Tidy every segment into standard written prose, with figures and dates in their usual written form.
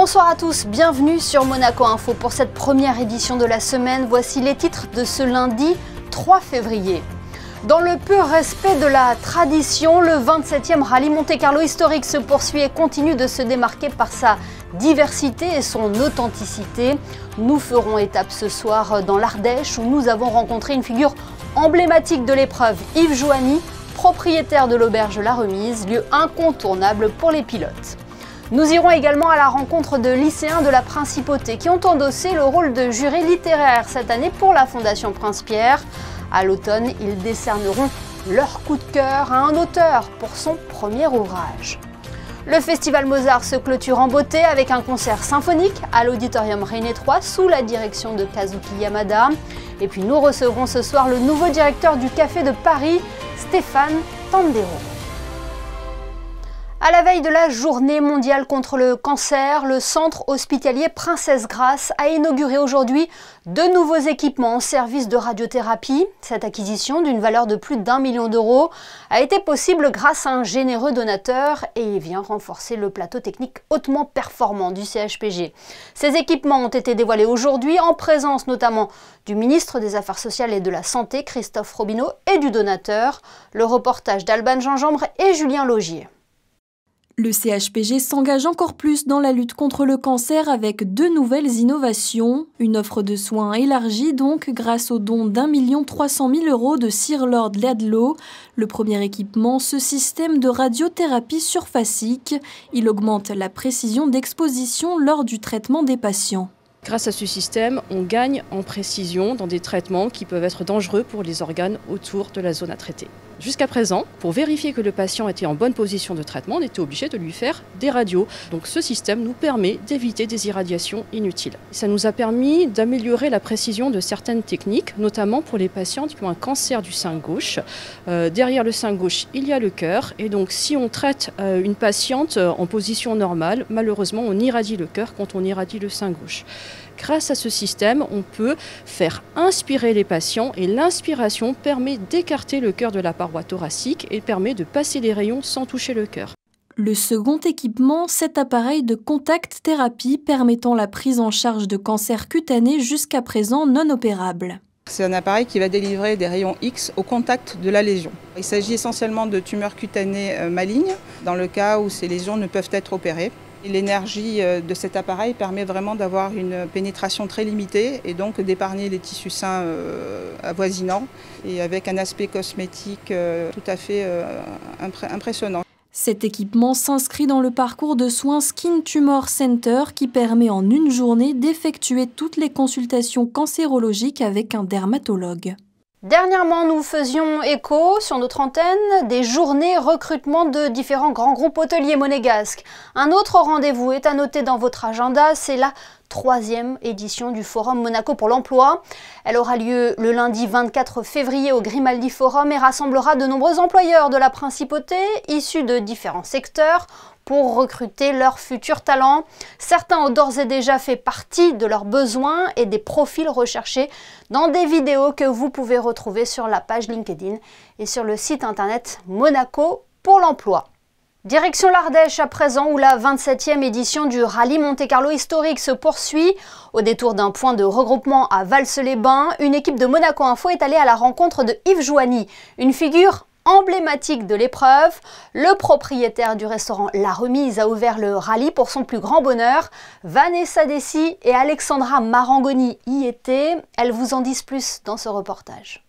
Bonsoir à tous, bienvenue sur Monaco Info pour cette première édition de la semaine. Voici les titres de ce lundi 3 février. Dans le pur respect de la tradition, le 27e rallye Monte-Carlo historique se poursuit et continue de se démarquer par sa diversité et son authenticité. Nous ferons étape ce soir dans l'Ardèche où nous avons rencontré une figure emblématique de l'épreuve, Yves Joanny, propriétaire de l'auberge La Remise, lieu incontournable pour les pilotes. Nous irons également à la rencontre de lycéens de la Principauté qui ont endossé le rôle de jury littéraire cette année pour la Fondation Prince-Pierre. À l'automne, ils décerneront leur coup de cœur à un auteur pour son premier ouvrage. Le Festival Mozart se clôture en beauté avec un concert symphonique à l'Auditorium René III sous la direction de Kazuki Yamada. Et puis nous recevrons ce soir le nouveau directeur du Café de Paris, Stéphane Tandero. À la veille de la journée mondiale contre le cancer, le centre hospitalier Princesse Grace a inauguré aujourd'hui de nouveaux équipements en service de radiothérapie. Cette acquisition d'une valeur de plus d'1 million d'euros a été possible grâce à un généreux donateur et vient renforcer le plateau technique hautement performant du CHPG. Ces équipements ont été dévoilés aujourd'hui en présence notamment du ministre des Affaires sociales et de la Santé, Christophe Robineau, et du donateur. Le reportage d'Alban Gingembre et Julien Laugier. Le CHPG s'engage encore plus dans la lutte contre le cancer avec deux nouvelles innovations. Une offre de soins élargie donc grâce au don d'1 300 000 € de Sir Lord Laidlaw. Le premier équipement, ce système de radiothérapie surfacique. Il augmente la précision d'exposition lors du traitement des patients. Grâce à ce système, on gagne en précision dans des traitements qui peuvent être dangereux pour les organes autour de la zone à traiter. Jusqu'à présent, pour vérifier que le patient était en bonne position de traitement, on était obligé de lui faire des radios. Donc ce système nous permet d'éviter des irradiations inutiles. Ça nous a permis d'améliorer la précision de certaines techniques, notamment pour les patients qui ont un cancer du sein gauche. Derrière le sein gauche, il y a le cœur. Et donc si on traite une patiente en position normale, malheureusement on irradie le cœur quand on irradie le sein gauche. Grâce à ce système, on peut faire inspirer les patients et l'inspiration permet d'écarter le cœur de la paroi thoracique et permet de passer les rayons sans toucher le cœur. Le second équipement, cet appareil de contact thérapie permettant la prise en charge de cancers cutanés jusqu'à présent non opérables. C'est un appareil qui va délivrer des rayons X au contact de la lésion. Il s'agit essentiellement de tumeurs cutanées malignes, dans le cas où ces lésions ne peuvent être opérées. L'énergie de cet appareil permet vraiment d'avoir une pénétration très limitée et donc d'épargner les tissus sains avoisinants et avec un aspect cosmétique tout à fait impressionnant. Cet équipement s'inscrit dans le parcours de soins Skin Tumor Center qui permet en une journée d'effectuer toutes les consultations cancérologiques avec un dermatologue. Dernièrement, nous faisions écho sur notre antenne des journées recrutement de différents grands groupes hôteliers monégasques. Un autre rendez-vous est à noter dans votre agenda, c'est la 3e édition du Forum Monaco pour l'emploi. Elle aura lieu le lundi 24 février au Grimaldi Forum et rassemblera de nombreux employeurs de la Principauté issus de différents secteurs pour recruter leurs futurs talents. Certains ont d'ores et déjà fait partie de leurs besoins et des profils recherchés dans des vidéos que vous pouvez retrouver sur la page LinkedIn et sur le site internet Monaco pour l'emploi. Direction l'Ardèche à présent où la 27e édition du rallye Monte-Carlo historique se poursuit. Au détour d'un point de regroupement à Vals-les-Bains, une équipe de Monaco Info est allée à la rencontre de Yves Joanny, une figure emblématique de l'épreuve. Le propriétaire du restaurant La Remise a ouvert le rallye pour son plus grand bonheur. Vanessa Dessy et Alexandra Marangoni y étaient. Elles vous en disent plus dans ce reportage.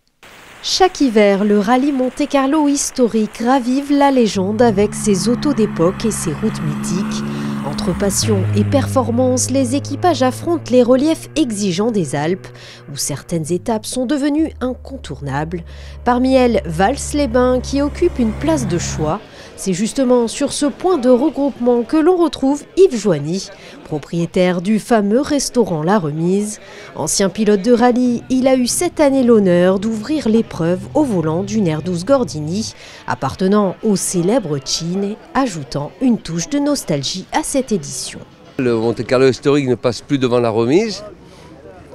Chaque hiver, le rallye Monte-Carlo historique ravive la légende avec ses autos d'époque et ses routes mythiques. Entre passion et performance, les équipages affrontent les reliefs exigeants des Alpes, où certaines étapes sont devenues incontournables. Parmi elles, Vals-les-Bains qui occupe une place de choix. C'est justement sur ce point de regroupement que l'on retrouve Yves Joanny, propriétaire du fameux restaurant La Remise. Ancien pilote de rallye, il a eu cette année l'honneur d'ouvrir l'épreuve au volant d'une R12 Gordini, appartenant au célèbre Cine, ajoutant une touche de nostalgie à cette édition. Le Monte-Carlo historique ne passe plus devant La Remise.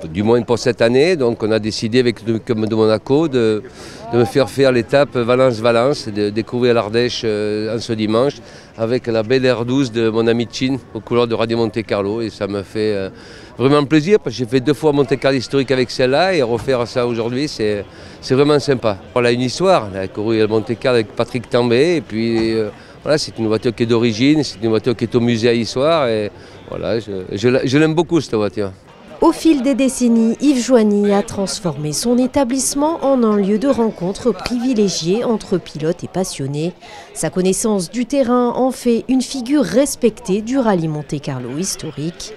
du moins pour cette année. Donc on a décidé avec le Club de Monaco de me faire l'étape Valence-Valence, de découvrir l'Ardèche en ce dimanche avec la belle R12 de mon ami Chin aux couleurs de Rallye Monte Carlo. Et ça me fait vraiment plaisir parce que j'ai fait 2 fois Monte Carlo historique avec celle-là et refaire ça aujourd'hui, c'est vraiment sympa. Voilà une histoire, elle a couru à Monte Carlo avec Patrick Tambay et puis voilà, c'est une voiture qui est d'origine, c'est une voiture qui est au musée à Issoire et voilà, je l'aime beaucoup cette voiture. Au fil des décennies, Yves Joigny a transformé son établissement en un lieu de rencontre privilégié entre pilotes et passionnés. Sa connaissance du terrain en fait une figure respectée du rallye Monte Carlo historique.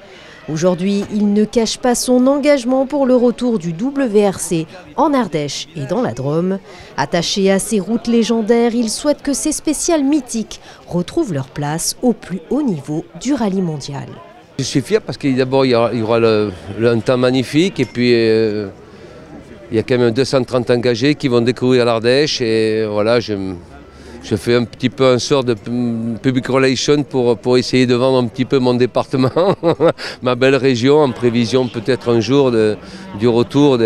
Aujourd'hui, il ne cache pas son engagement pour le retour du WRC en Ardèche et dans la Drôme. Attaché à ces routes légendaires, il souhaite que ces spéciales mythiques retrouvent leur place au plus haut niveau du rallye mondial. Je suis fier parce que d'abord il y aura un temps magnifique et puis il y a quand même 230 engagés qui vont découvrir l'Ardèche et voilà, je fais un petit peu un sort de public relation pour essayer de vendre un petit peu mon département, ma belle région, en prévision peut-être un jour du retour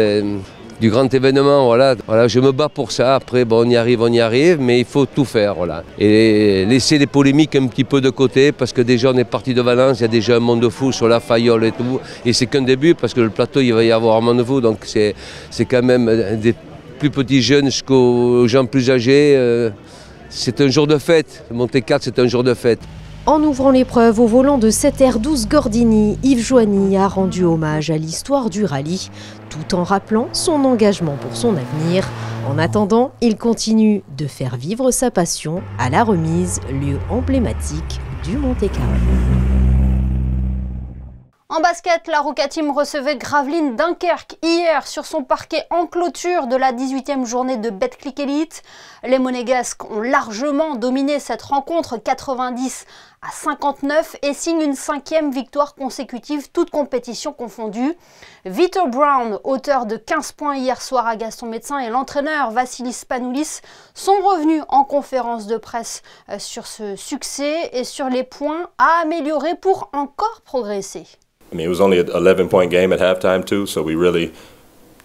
du grand événement. Voilà, je me bats pour ça. Après, bon, on y arrive, mais il faut tout faire. Voilà. Et laisser les polémiques un petit peu de côté, parce que déjà on est parti de Valence, il y a déjà un monde fou sur la Fayole et tout. Et c'est qu'un début, parce que le plateau, il va y avoir un monde fou, donc c'est quand même des plus petits jeunes jusqu'aux gens plus âgés. C'est un jour de fête. Monte Carlo, c'est un jour de fête. En ouvrant l'épreuve au volant de cette R12 Gordini, Yves Joigny a rendu hommage à l'histoire du rallye, tout en rappelant son engagement pour son avenir. En attendant, il continue de faire vivre sa passion à la Remise, lieu emblématique du Monte Carlo. En basket, la Roca Team recevait Gravelines Dunkerque hier sur son parquet en clôture de la 18e journée de Betclic Elite. Les Monégasques ont largement dominé cette rencontre 90-59 et signent une 5e victoire consécutive, toutes compétitions confondues. Vitor Brown, auteur de 15 points hier soir à Gaston Médecin, et l'entraîneur Vassilis Panoulis sont revenus en conférence de presse sur ce succès et sur les points à améliorer pour encore progresser. I mean, it was only an 11-point game at halftime too, so we really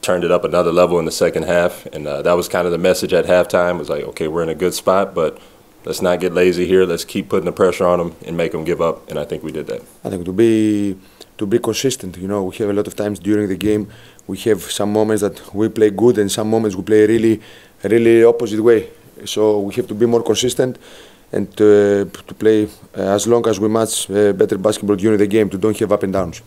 turned it up another level in the second half, and that was kind of the message at halftime. It was like, okay, we're in a good spot, but let's not get lazy here. Let's keep putting the pressure on them and make them give up, and I think we did that. I think to be consistent, you know, we have a lot of times during the game, we have some moments that we play good and some moments we play really opposite way. So we have to be more consistent and to play as long as we match better basketball during the game, to don't have up and downs.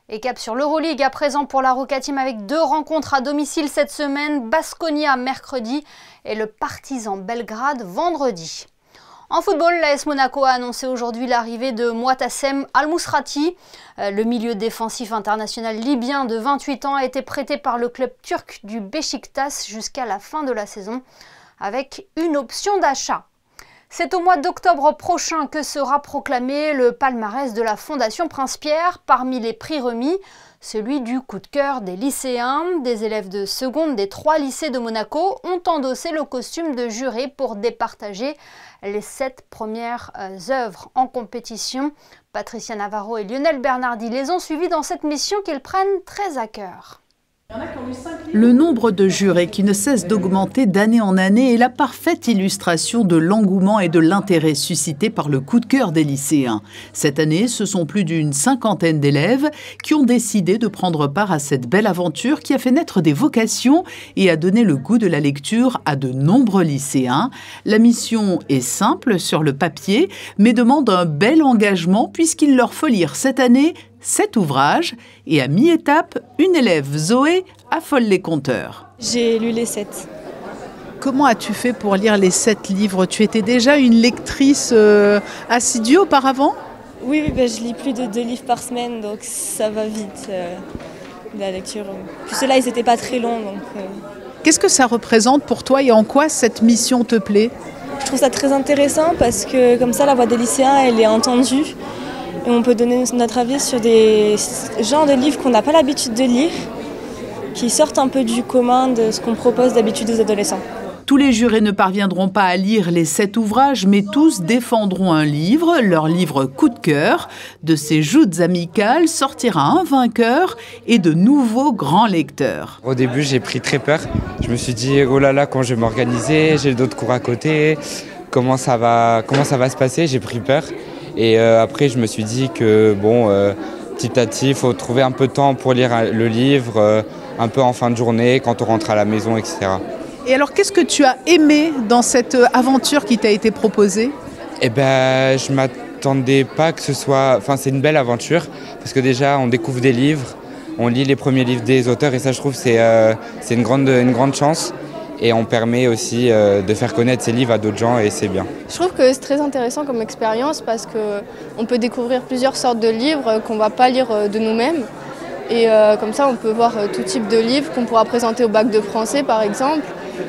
Et cap sur l'Euroleague à présent pour la Roca Team avec 2 rencontres à domicile cette semaine, Baskonia mercredi et le Partizan Belgrade vendredi. En football, l'AS Monaco a annoncé aujourd'hui l'arrivée de Moatassem Al-Mousrati. Le milieu défensif international libyen de 28 ans a été prêté par le club turc du Beşiktaş jusqu'à la fin de la saison avec une option d'achat. C'est au mois d'octobre prochain que sera proclamé le palmarès de la Fondation Prince-Pierre. Parmi les prix remis, celui du coup de cœur des lycéens. Des élèves de seconde des 3 lycées de Monaco ont endossé le costume de juré pour départager les 7 premières œuvres en compétition. Patricia Navarro et Lionel Bernardi les ont suivis dans cette mission qu'ils prennent très à cœur. Le nombre de jurés qui ne cesse d'augmenter d'année en année est la parfaite illustration de l'engouement et de l'intérêt suscité par le coup de cœur des lycéens. Cette année, ce sont plus d'une 50aine d'élèves qui ont décidé de prendre part à cette belle aventure qui a fait naître des vocations et a donné le goût de la lecture à de nombreux lycéens. La mission est simple sur le papier, mais demande un bel engagement puisqu'il leur faut lire cette année 7 ouvrages et à mi-étape, une élève, Zoé, affole les compteurs. J'ai lu les 7. Comment as-tu fait pour lire les 7 livres? Tu étais déjà une lectrice assidue auparavant? Oui, je lis plus de 2 livres par semaine, donc ça va vite, la lecture. Puis ceux-là, ils n'étaient pas très longs. Qu'est-ce que ça représente pour toi et en quoi cette mission te plaît? Je trouve ça très intéressant parce que comme ça, la voix des lycéens, elle est entendue. Et on peut donner notre avis sur des genres de livres qu'on n'a pas l'habitude de lire, qui sortent un peu du commun de ce qu'on propose d'habitude aux adolescents. Tous les jurés ne parviendront pas à lire les 7 ouvrages, mais tous défendront un livre, leur livre coup de cœur. De ces joutes amicales sortira un vainqueur et de nouveaux grands lecteurs. Au début, j'ai pris très peur. Je me suis dit, oh là là, quand je vais m'organiser, j'ai d'autres cours à côté, comment ça va se passer, j'ai pris peur. Et après, je me suis dit que petit à petit, il faut trouver un peu de temps pour lire le livre, un peu en fin de journée, quand on rentre à la maison, etc. Et alors, qu'est-ce que tu as aimé dans cette aventure qui t'a été proposée ? Eh ben, je m'attendais pas que ce soit... Enfin, c'est une belle aventure, parce que déjà, on découvre des livres, on lit les premiers livres des auteurs, et ça, je trouve, c'est une grande chance. Et on permet aussi de faire connaître ces livres à d'autres gens, et c'est bien. Je trouve que c'est très intéressant comme expérience, parce qu'on peut découvrir plusieurs sortes de livres qu'on ne va pas lire de nous-mêmes. Et comme ça, on peut voir tout type de livres qu'on pourra présenter au bac de français, par exemple.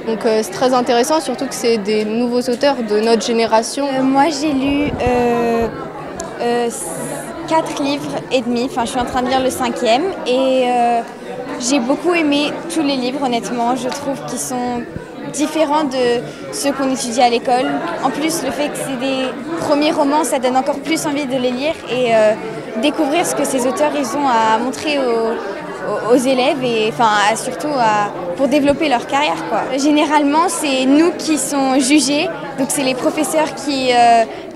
Donc c'est très intéressant, surtout que c'est des nouveaux auteurs de notre génération. Moi, j'ai lu 4 livres et demi. Enfin, je suis en train de lire le 5e. Et j'ai beaucoup aimé tous les livres, honnêtement. Je trouve qu'ils sont différents de ceux qu'on étudie à l'école. En plus, le fait que c'est des premiers romans, ça donne encore plus envie de les lire et découvrir ce que ces auteurs ils ont à montrer aux élèves et surtout pour développer leur carrière, quoi. Généralement, c'est nous qui sont jugés, donc c'est les professeurs qui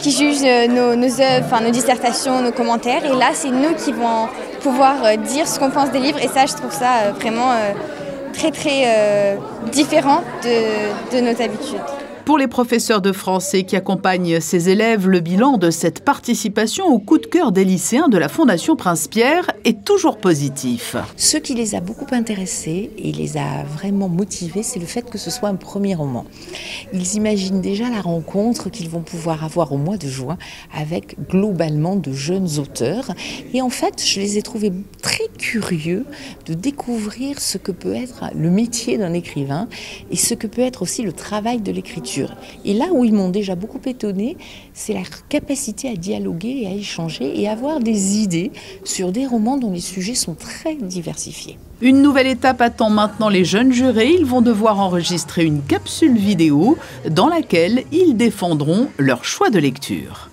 jugent nos œuvres, nos dissertations, nos commentaires, et là, c'est nous qui vont pouvoir dire ce qu'on pense des livres, et ça, je trouve ça vraiment très différent de nos habitudes. Pour les professeurs de français qui accompagnent ces élèves, le bilan de cette participation au coup de cœur des lycéens de la Fondation Prince-Pierre est toujours positif. Ce qui les a beaucoup intéressés et les a vraiment motivés, c'est le fait que ce soit un premier roman. Ils imaginent déjà la rencontre qu'ils vont pouvoir avoir au mois de juin avec globalement de jeunes auteurs. Et en fait, je les ai trouvés très curieux de découvrir ce que peut être le métier d'un écrivain et ce que peut être aussi le travail de l'écriture. Et là où ils m'ont déjà beaucoup étonnée, c'est la capacité à dialoguer et à échanger et à avoir des idées sur des romans dont les sujets sont très diversifiés. Une nouvelle étape attend maintenant les jeunes jurés. Ils vont devoir enregistrer une capsule vidéo dans laquelle ils défendront leur choix de lecture.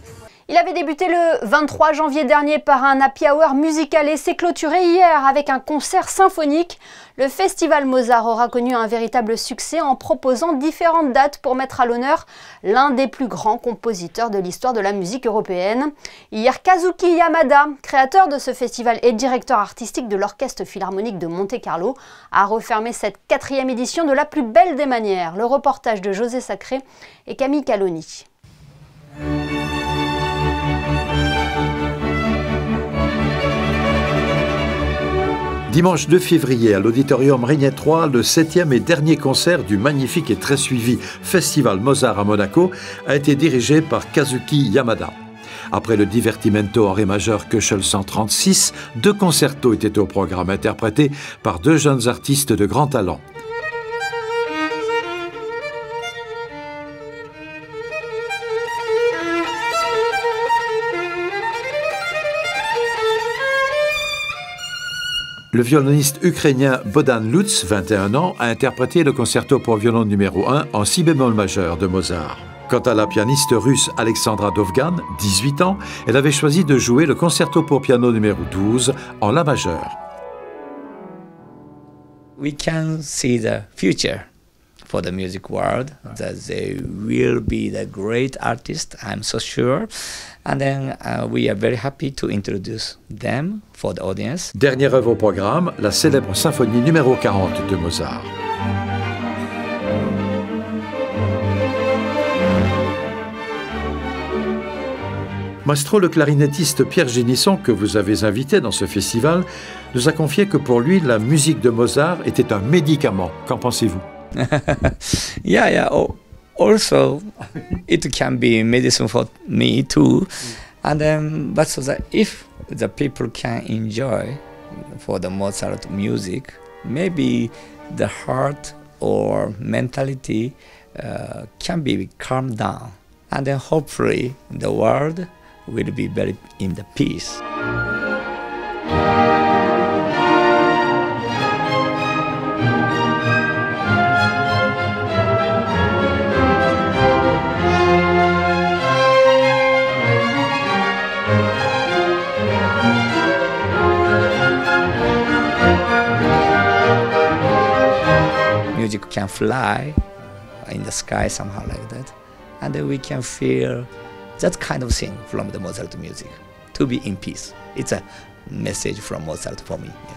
Il avait débuté le 23 janvier dernier par un happy hour musical et s'est clôturé hier avec un concert symphonique. Le festival Mozart aura connu un véritable succès en proposant différentes dates pour mettre à l'honneur l'un des plus grands compositeurs de l'histoire de la musique européenne. Hier, Kazuki Yamada, créateur de ce festival et directeur artistique de l'Orchestre Philharmonique de Monte-Carlo, a refermé cette 4e édition de la plus belle des manières. Le reportage de José Sacré et Camille Caloni. Dimanche 2 février à l'Auditorium Rignet 3, le 7e et dernier concert du magnifique et très suivi Festival Mozart à Monaco a été dirigé par Kazuki Yamada. Après le Divertimento en ré majeur Köchel 136, 2 concertos étaient au programme interprétés par 2 jeunes artistes de grand talent. Le violoniste ukrainien Bohdan Lutz, 21 ans, a interprété le concerto pour violon numéro 1 en si bémol majeur de Mozart. Quant à la pianiste russe Alexandra Dovgan, 18 ans, elle avait choisi de jouer le concerto pour piano numéro 12 en la majeur. We can see the future for the music world, that they will be the great artists, I'm so sure. And then we are very happy to introduce them for the audience. Dernière œuvre au programme, la célèbre symphonie numéro 40 de Mozart. Maestro, le clarinettiste Pierre Génisson, que vous avez invité dans ce festival, nous a confié que pour lui, la musique de Mozart était un médicament. Qu'en pensez-vous? Yeah. Also, it can be medicine for me too. And but so that if the people can enjoy for the Mozart music, maybe the heart or mentality can be calmed down. And then hopefully the world will be very in the peace. can fly in the sky somehow like that, and we can feel that kind of thing from the Mozart music, to be in peace. It's a message from Mozart for me. Yeah.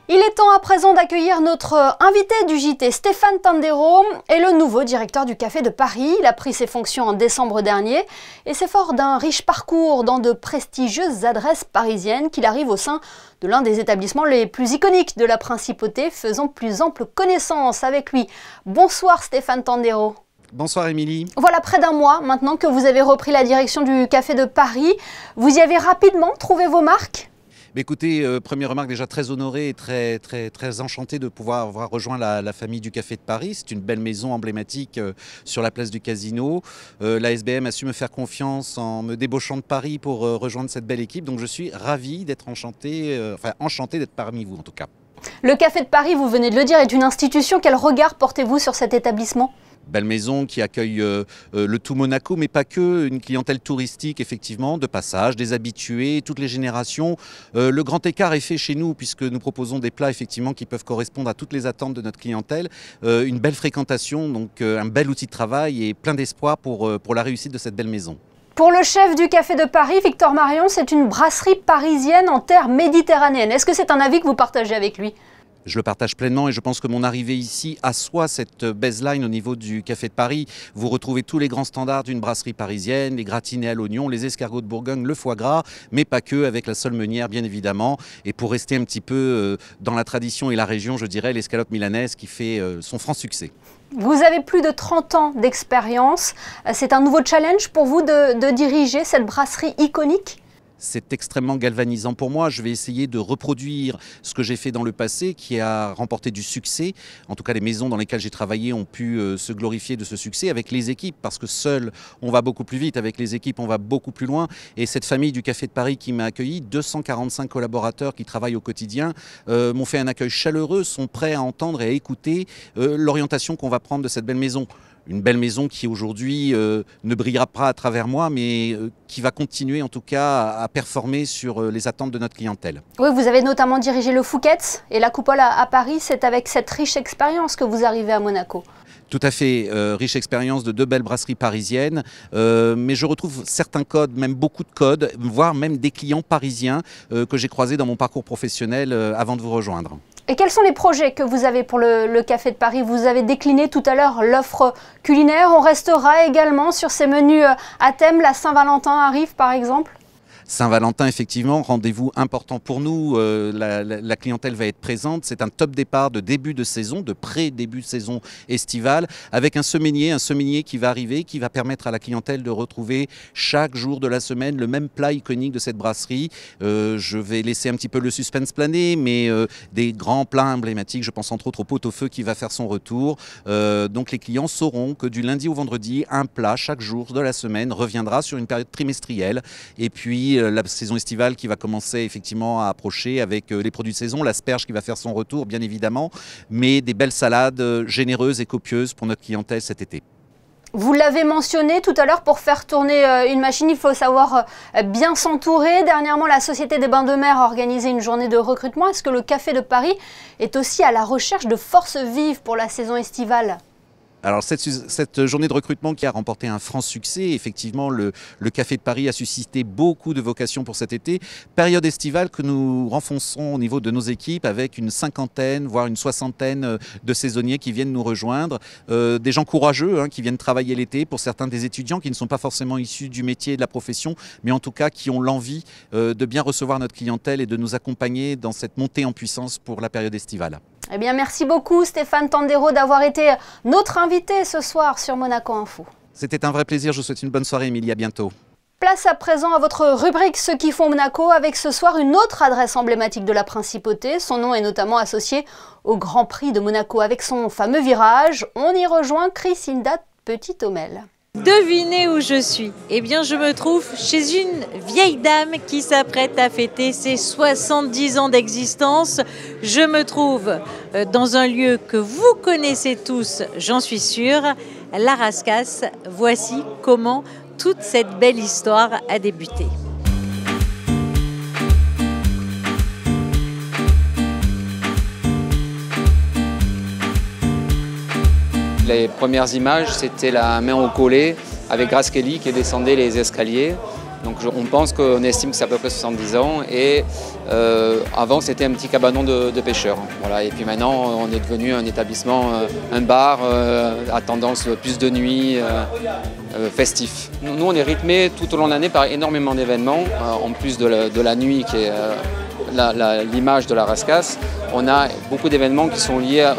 Il est temps à présent d'accueillir notre invité du JT, Stéphane Tandero, est le nouveau directeur du Café de Paris. Il a pris ses fonctions en décembre dernier et c'est fort d'un riche parcours dans de prestigieuses adresses parisiennes qu'il arrive au sein de l'un des établissements les plus iconiques de la Principauté. Faisons plus ample connaissance avec lui. Bonsoir Stéphane Tandero. Bonsoir Émilie. Voilà près d'un mois maintenant que vous avez repris la direction du Café de Paris. Vous y avez rapidement trouvé vos marques ? Écoutez, première remarque, déjà très honoré et très enchanté de pouvoir avoir rejoint la famille du Café de Paris. C'est une belle maison emblématique sur la place du Casino. La SBM a su me faire confiance en me débauchant de Paris pour rejoindre cette belle équipe. Donc je suis ravi d'être enchanté d'être parmi vous en tout cas. Le Café de Paris, vous venez de le dire, est une institution. Quel regard portez-vous sur cet établissement ? Belle maison qui accueille le tout Monaco, mais pas que, une clientèle touristique effectivement, de passage, des habitués, toutes les générations. Le grand écart est fait chez nous puisque nous proposons des plats effectivement qui peuvent correspondre à toutes les attentes de notre clientèle. Une belle fréquentation, donc un bel outil de travail et plein d'espoir pour la réussite de cette belle maison. Pour le chef du Café de Paris, Victor Marion, c'est une brasserie parisienne en terre méditerranéenne. Est-ce que c'est un avis que vous partagez avec lui ? Je le partage pleinement et je pense que mon arrivée ici assoit cette baseline au niveau du Café de Paris. Vous retrouvez tous les grands standards d'une brasserie parisienne, les gratinés à l'oignon, les escargots de Bourgogne, le foie gras, mais pas que, avec la Solmenière bien évidemment. Et pour rester un petit peu dans la tradition et la région, je dirais l'escalope milanaise qui fait son franc succès. Vous avez plus de 30 ans d'expérience. C'est un nouveau challenge pour vous de diriger cette brasserie iconique ? C'est extrêmement galvanisant pour moi. Je vais essayer de reproduire ce que j'ai fait dans le passé, qui a remporté du succès. En tout cas, les maisons dans lesquelles j'ai travaillé ont pu se glorifier de ce succès avec les équipes, parce que seul, on va beaucoup plus vite. Avec les équipes, on va beaucoup plus loin. Et cette famille du Café de Paris qui m'a accueilli, 245 collaborateurs qui travaillent au quotidien, m'ont fait un accueil chaleureux, sont prêts à entendre et à écouter l'orientation qu'on va prendre de cette belle maison. Une belle maison qui aujourd'hui ne brillera pas à travers moi, mais qui va continuer en tout cas à performer sur les attentes de notre clientèle. Oui, vous avez notamment dirigé le Fouquet's et la Coupole à Paris. C'est avec cette riche expérience que vous arrivez à Monaco. Tout à fait, riche expérience de deux belles brasseries parisiennes, mais je retrouve certains codes, même beaucoup de codes, voire même des clients parisiens que j'ai croisés dans mon parcours professionnel avant de vous rejoindre. Et quels sont les projets que vous avez pour le Café de Paris? Vous avez décliné tout à l'heure l'offre culinaire. On restera également sur ces menus à thème. La Saint-Valentin arrive par exemple? Saint-Valentin, effectivement, rendez-vous important pour nous. La clientèle va être présente. C'est un top départ de début de saison, de pré-début de saison estivale, avec un semainier qui va arriver, qui va permettre à la clientèle de retrouver chaque jour de la semaine le même plat iconique de cette brasserie. Je vais laisser un petit peu le suspense planer, mais des grands plats emblématiques. Je pense entre autres au pot-au-feu qui va faire son retour. Donc les clients sauront que du lundi au vendredi, un plat chaque jour de la semaine reviendra sur une période trimestrielle. Et puis la saison estivale qui va commencer effectivement à approcher avec les produits de saison, l'asperge qui va faire son retour bien évidemment, mais des belles salades généreuses et copieuses pour notre clientèle cet été. Vous l'avez mentionné tout à l'heure, pour faire tourner une machine, il faut savoir bien s'entourer. Dernièrement, la Société des Bains de Mer a organisé une journée de recrutement. Est-ce que le Café de Paris est aussi à la recherche de forces vives pour la saison estivale ? Alors cette journée de recrutement qui a remporté un franc succès, effectivement le Café de Paris a suscité beaucoup de vocations pour cet été. Période estivale que nous renfonçons au niveau de nos équipes avec une cinquantaine, voire une soixantaine de saisonniers qui viennent nous rejoindre. Des gens courageux qui viennent travailler l'été, pour certains des étudiants qui ne sont pas forcément issus du métier et de la profession, mais en tout cas qui ont l'envie de bien recevoir notre clientèle et de nous accompagner dans cette montée en puissance pour la période estivale. Eh bien, merci beaucoup Stéphane Tandero d'avoir été notre invité ce soir sur Monaco Info. C'était un vrai plaisir, je vous souhaite une bonne soirée Émilie, à bientôt. Place à présent à votre rubrique Ceux qui font Monaco, avec ce soir une autre adresse emblématique de la Principauté. Son nom est notamment associé au Grand Prix de Monaco avec son fameux virage. On y rejoint Chrysinda Petit-Ommel. Devinez où je suis? Eh bien, je me trouve chez une vieille dame qui s'apprête à fêter ses 70 ans d'existence. Je me trouve dans un lieu que vous connaissez tous, j'en suis sûre, la Rascasse. Voici comment toute cette belle histoire a débuté. Les premières images, c'était la main au collet avec Grace Kelly qui descendait les escaliers. Donc on pense qu'on estime que c'est à peu près 70 ans et avant c'était un petit cabanon de pêcheurs. Voilà. Et puis maintenant on est devenu un établissement, un bar à tendance plus de nuit, festif. Nous on est rythmé tout au long de l'année par énormément d'événements, en plus de la nuit qui est l'image de la Rascasse. On a beaucoup d'événements qui sont liés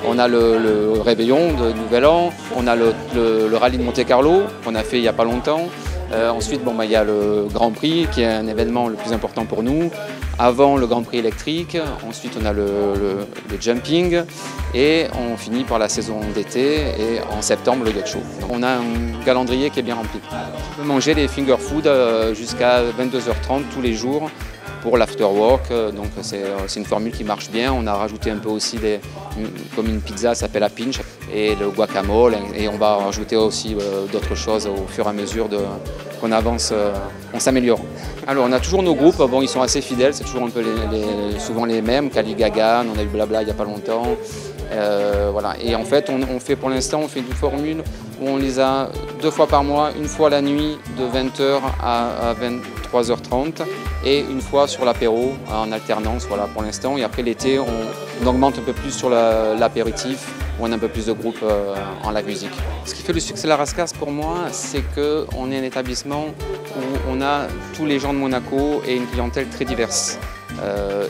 on a le réveillon de Nouvel An, on a le rallye de Monte-Carlo qu'on a fait il n'y a pas longtemps. Ensuite, il y a le Grand Prix qui est un événement le plus important pour nous. Avant le Grand Prix électrique, ensuite on a le jumping et on finit par la saison d'été et en septembre le yacht show. Donc, on a un calendrier qui est bien rempli. On peut manger les finger food jusqu'à 22h30 tous les jours pour l'afterwork, donc c'est une formule qui marche bien. On a rajouté un peu aussi comme une pizza s'appelle la pinch et le guacamole et on va rajouter aussi d'autres choses au fur et à mesure qu'on avance, on s'améliore. Alors on a toujours nos groupes, bon ils sont assez fidèles, c'est toujours un peu souvent les mêmes, Kali Gagan, on a eu Blabla il n'y a pas longtemps. Voilà. Et en fait on fait pour l'instant une formule où on les a 2 fois par mois, une fois la nuit de 20h à 23h30 et une fois sur l'apéro en alternance, voilà, pour l'instant. Et après l'été, on augmente un peu plus sur l'apéritif, où on a un peu plus de groupes en live musique. Ce qui fait le succès de la Rascasse pour moi, c'est qu'on est un établissement où on a tous les gens de Monaco et une clientèle très diverse.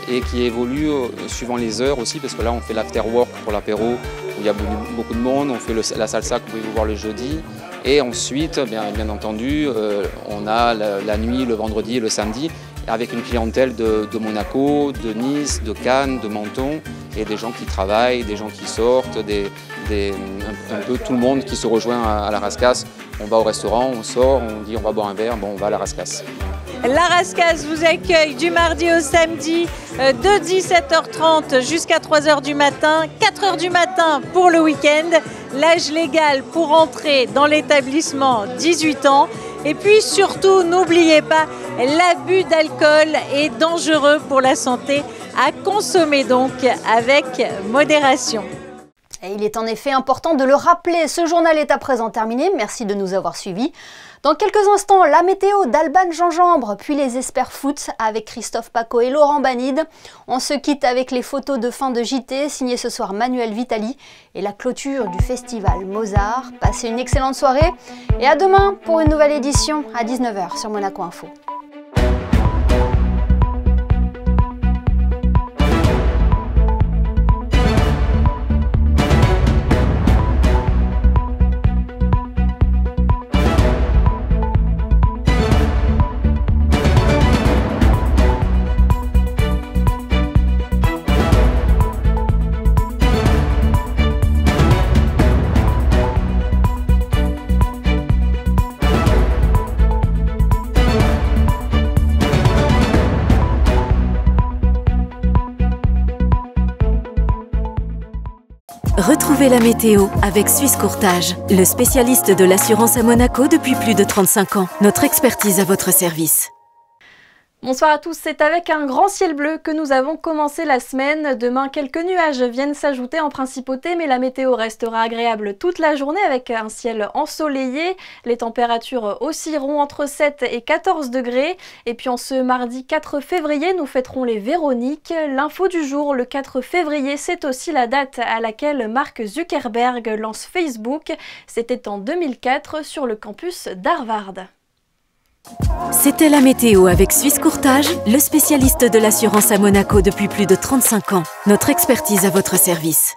Et qui évolue suivant les heures aussi, parce que là on fait l'afterwork pour l'apéro où il y a beaucoup de monde, on fait la salsa que vous pouvez voir le jeudi et ensuite bien entendu on a la nuit le vendredi et le samedi avec une clientèle de Monaco, de Nice, de Cannes, de Menton et des gens qui travaillent, des gens qui sortent, un peu tout le monde qui se rejoint à la Rascasse. On va au restaurant, on sort, on dit on va boire un verre, bon on va à la Rascasse. La Rascasse vous accueille du mardi au samedi de 17h30 jusqu'à 3h du matin, 4h du matin pour le week-end. L'âge légal pour entrer dans l'établissement, 18 ans. Et puis surtout, n'oubliez pas, l'abus d'alcool est dangereux pour la santé, à consommer donc avec modération. Et il est en effet important de le rappeler, ce journal est à présent terminé, merci de nous avoir suivis. Dans quelques instants, la météo d'Alban Gingembre, puis les experts foot avec Christophe Paco et Laurent Banide. On se quitte avec les photos de fin de JT, signées ce soir Manuel Vitali, et la clôture du festival Mozart. Passez une excellente soirée et à demain pour une nouvelle édition à 19h sur Monaco Info. Retrouvez la météo avec Suisse Courtage, le spécialiste de l'assurance à Monaco depuis plus de 35 ans. Notre expertise à votre service. Bonsoir à tous, c'est avec un grand ciel bleu que nous avons commencé la semaine. Demain, quelques nuages viennent s'ajouter en principauté, mais la météo restera agréable toute la journée avec un ciel ensoleillé. Les températures oscilleront entre 7 et 14 degrés. Et puis en ce mardi 4 février, nous fêterons les Véroniques. L'info du jour, le 4 février, c'est aussi la date à laquelle Mark Zuckerberg lance Facebook. C'était en 2004 sur le campus d'Harvard. C'était la météo avec Suisse Courtage, le spécialiste de l'assurance à Monaco depuis plus de 35 ans. Notre expertise à votre service.